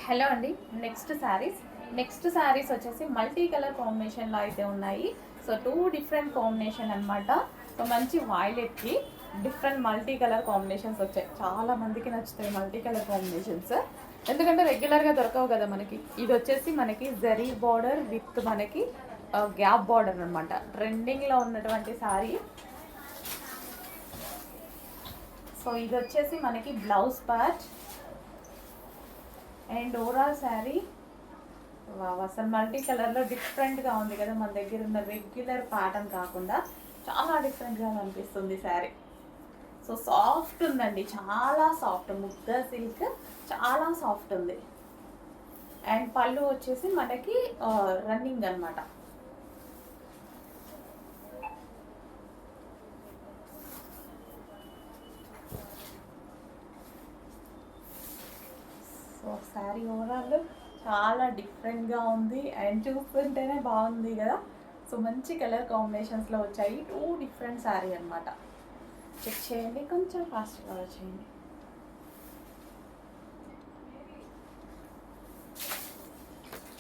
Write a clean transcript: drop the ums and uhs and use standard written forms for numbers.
Hello అండి. Next saris వచ్చేసి multi colour కాంబినేషన్లో అయితే ఉన్నాయి. సో 2 డిఫరెంట్ కాంబినేషన్ అనమాట. సో మంచి వైలెట్కి డిఫరెంట్ మల్టీ కలర్ కాంబినేషన్స్ వచ్చాయి. చాలా మందికి నచ్చుతాయి మల్టీ కలర్ కాంబినేషన్స్, ఎందుకంటే రెగ్యులర్గా దొరకవు కదా మనకి. ఇది వచ్చేసి మనకి జరీ బార్డర్ విత్ మనకి గ్యాప్ బార్డర్ అనమాట. ట్రెండింగ్లో ఉన్నటువంటి శారీ. సో ఇది వచ్చేసి మనకి blouse part and overall sari. అసలు మల్టీ కలర్లో డిఫరెంట్గా ఉంది కదా, మన దగ్గర ఉన్న రెగ్యులర్ ప్యాటర్న్ కాకుండా చాలా డిఫరెంట్గా అనిపిస్తుంది శారీ. సో సాఫ్ట్ ఉందండి, చాలా సాఫ్ట్, ముద్ద సిల్క్ చాలా సాఫ్ట్ ఉంది. అండ్ పళ్ళు వచ్చేసి మనకి రన్నింగ్ అనమాట. సో శారీ ఓవరాల్ చాలా డిఫరెంట్గా ఉంది అండ్ చూస్తుంటేనే బాగుంది కదా. సో మంచి కలర్ కాంబినేషన్స్లో వచ్చాయి. 2 డిఫరెంట్ శారీ అనమాట. చెక్ చేయండి, కొంచెం ఫాస్ట్గా వచ్చేయండి.